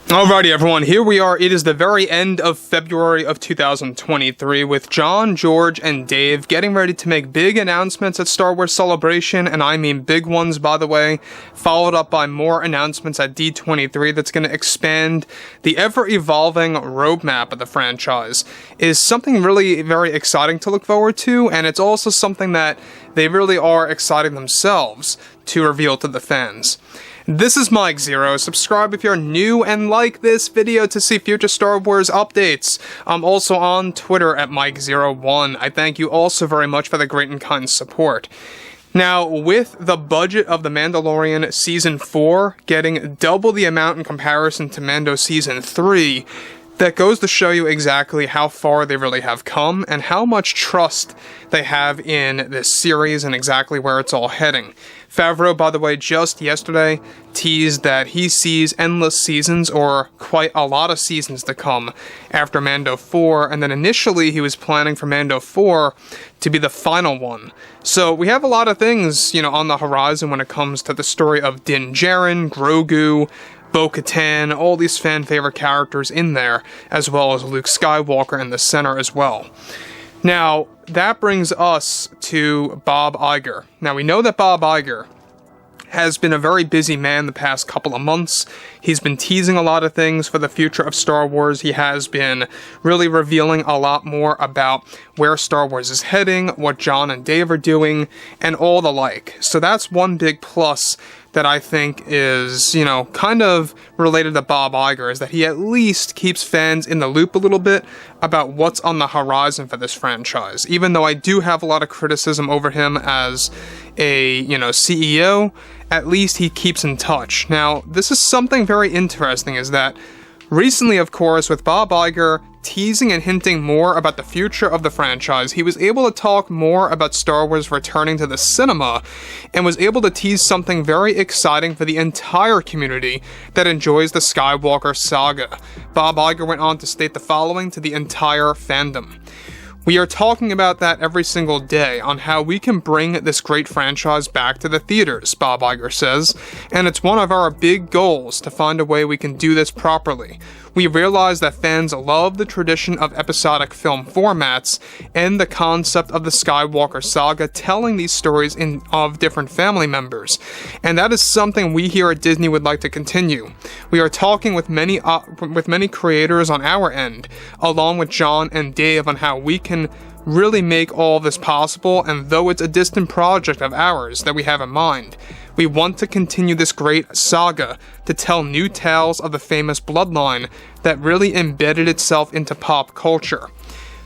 Alrighty everyone, here we are. It is the very end of February of 2023 with John, George, and Dave getting ready to make big announcements at Star Wars Celebration, and I mean big ones by the way, followed up by more announcements at D23 that's going to expand the ever-evolving roadmap of the franchise. It is something really very exciting to look forward to, and it's also something that they really are exciting themselves to reveal to the fans. This is Mike Zero. Subscribe if you're new and like this video to see future Star Wars updates. I'm also on Twitter at Mike01. I thank you also very much for the great and kind support. Now, with the budget of The Mandalorian Season 4 getting double the amount in comparison to Mando Season 3, that goes to show you exactly how far they really have come and how much trust they have in this series and exactly where it's all heading. Favreau, by the way, just yesterday teased that he sees endless seasons, or quite a lot of seasons to come after Mando 4, and then initially he was planning for Mando 4 to be the final one. So we have a lot of things, on the horizon when it comes to the story of Din Djarin, Grogu, Bo-Katan, all these fan-favorite characters in there, as well as Luke Skywalker in the center as well. Now, that brings us to Bob Iger. Now, we know that Bob Iger has been a very busy man the past couple of months. He's been teasing a lot of things for the future of Star Wars. He has been really revealing a lot more about where Star Wars is heading, what John and Dave are doing, and all the like. So that's one big plus that I think is, kind of related to Bob Iger, is that he at least keeps fans in the loop a little bit about what's on the horizon for this franchise. Even though I do have a lot of criticism over him as a, CEO, at least he keeps in touch. Now, this is something very interesting, is that recently, of course, with Bob Iger teasing and hinting more about the future of the franchise, he was able to talk more about Star Wars returning to the cinema, and was able to tease something very exciting for the entire community that enjoys the Skywalker Saga. Bob Iger went on to state the following to the entire fandom. We are talking about that every single day, on how we can bring this great franchise back to the theaters, Bob Iger says, and it's one of our big goals to find a way we can do this properly. We realize that fans love the tradition of episodic film formats and the concept of the Skywalker Saga telling these stories of different family members, and that is something we here at Disney would like to continue. We are talking with many creators on our end, along with John and Dave, on how we can really make all this possible, and though it's a distant project of ours that we have in mind, we want to continue this great saga to tell new tales of the famous bloodline that really embedded itself into pop culture.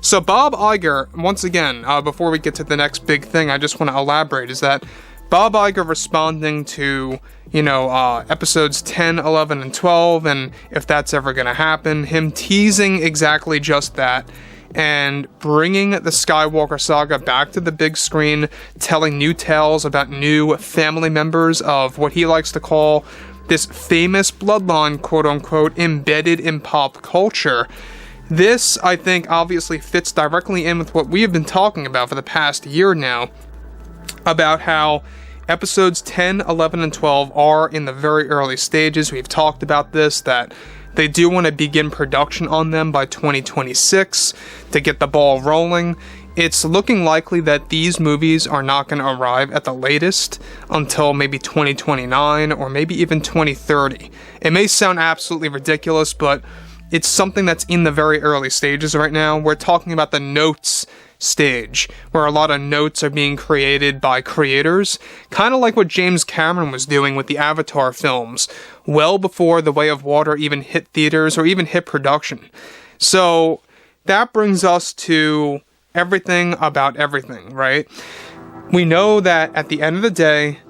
So Bob Iger, once again, before we get to the next big thing, I just want to elaborate, is that Bob Iger responding to, episodes 10, 11, and 12, and if that's ever going to happen, him teasing exactly just that, and bringing the Skywalker Saga back to the big screen, telling new tales about new family members of what he likes to call this famous bloodline, quote-unquote, embedded in pop culture. This, I think, obviously fits directly in with what we have been talking about for the past year now, about how episodes 10, 11, and 12 are in the very early stages. We've talked about this, that they do want to begin production on them by 2026 to get the ball rolling. It's looking likely that these movies are not going to arrive at the latest until maybe 2029 or maybe even 2030. It may sound absolutely ridiculous, but it's something that's in the very early stages right now. We're talking about the notes stage, where a lot of notes are being created by creators, kind of like what James Cameron was doing with the Avatar films, well before The Way of Water even hit theaters or even hit production. So that brings us to everything about everything, right? We know that at the end of the day,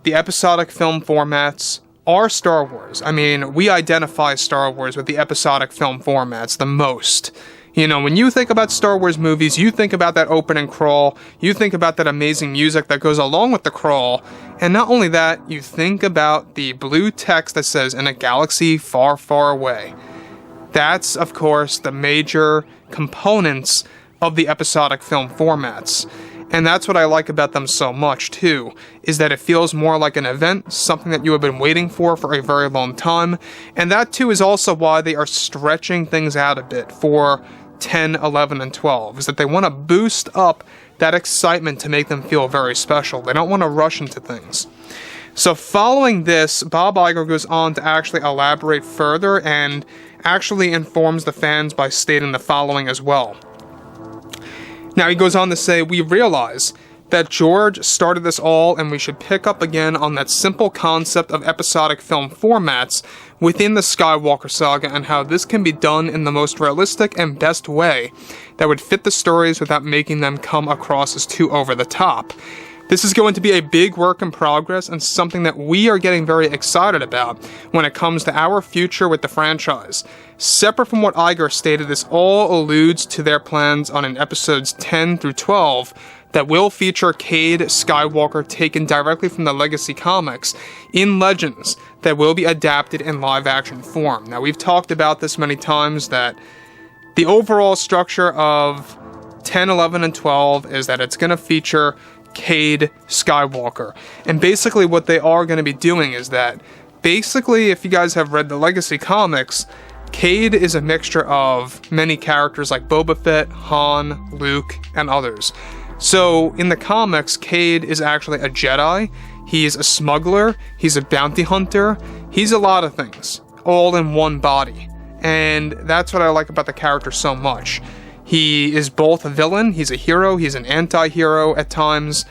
the episodic film formats are Star Wars. I mean, we identify Star Wars with the episodic film formats the most. When you think about Star Wars movies, you think about that opening crawl, you think about that amazing music that goes along with the crawl, and not only that, you think about the blue text that says, "in a galaxy far, far away." That's, of course, the major components of the episodic film formats. And that's what I like about them so much too, is that it feels more like an event, something that you have been waiting for a very long time. And that too is also why they are stretching things out a bit for 10, 11, and 12, is that they want to boost up that excitement to make them feel very special. They don't want to rush into things. So following this, Bob Iger goes on to actually elaborate further and actually informs the fans by stating the following as well. Now he goes on to say, "We realize that George started this all, and we should pick up again on that simple concept of episodic film formats within the Skywalker Saga and how this can be done in the most realistic and best way that would fit the stories without making them come across as too over the top. This is going to be a big work in progress and something that we are getting very excited about when it comes to our future with the franchise. Separate from what Iger stated, this all alludes to their plans on in episodes 10 through 12 that will feature Cade Skywalker taken directly from the Legacy comics in Legends that will be adapted in live-action form." Now, we've talked about this many times, that the overall structure of 10, 11, and 12 is that it's going to feature Cade Skywalker. And basically what they are going to be doing is that, basically, if you guys have read the Legacy comics, Cade is a mixture of many characters like Boba Fett, Han, Luke, and others. So, in the comics, Cade is actually a Jedi, he's a smuggler, he's a bounty hunter, he's a lot of things, all in one body. And that's what I like about the character so much. He is both a villain, he's a hero, he's an anti-hero at times.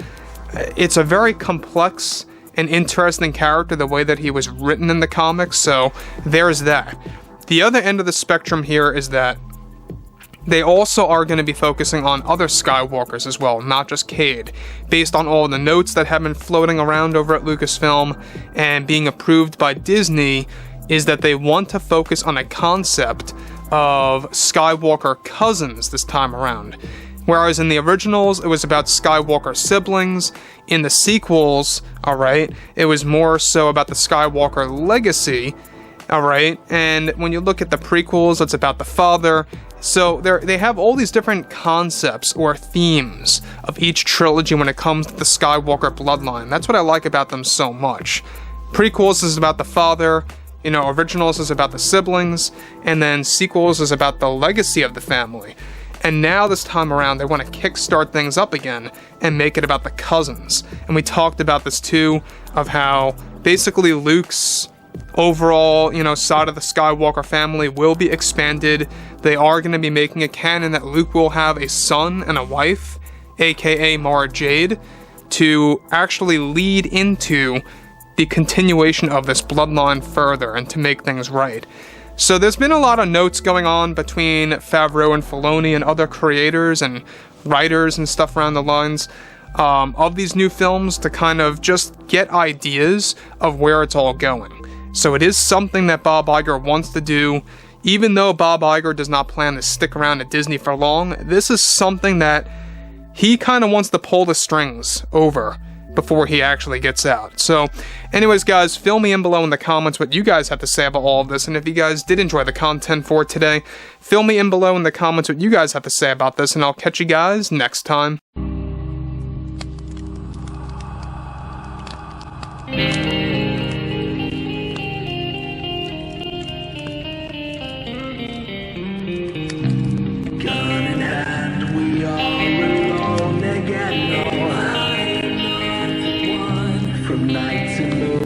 It's a very complex and interesting character, the way that he was written in the comics, so there's that. The other end of the spectrum here is that they also are going to be focusing on other Skywalkers as well, not just Cade. Based on all the notes that have been floating around over at Lucasfilm and being approved by Disney, is that they want to focus on a concept of Skywalker cousins this time around. Whereas in the originals, it was about Skywalker siblings. In the sequels, alright, it was more so about the Skywalker legacy, alright? And when you look at the prequels, it's about the father. So they have all these different concepts or themes of each trilogy when it comes to the Skywalker bloodline. That's what I like about them so much. Prequels is about the father, originals is about the siblings, and then sequels is about the legacy of the family. And now this time around, they want to kickstart things up again and make it about the cousins. And we talked about this too, of how basically Luke's overall, side of the Skywalker family will be expanded. They are going to be making a canon that Luke will have a son and a wife, aka Mara Jade, to actually lead into the continuation of this bloodline further and to make things right. So there's been a lot of notes going on between Favreau and Filoni and other creators and writers and stuff around the lines of these new films to kind of just get ideas of where it's all going. So it is something that Bob Iger wants to do. Even though Bob Iger does not plan to stick around at Disney for long, this is something that he kind of wants to pull the strings over before he actually gets out. So anyways, guys, fill me in below in the comments what you guys have to say about all of this. And if you guys did enjoy the content for today, fill me in below in the comments what you guys have to say about this, and I'll catch you guys next time. From night to moon.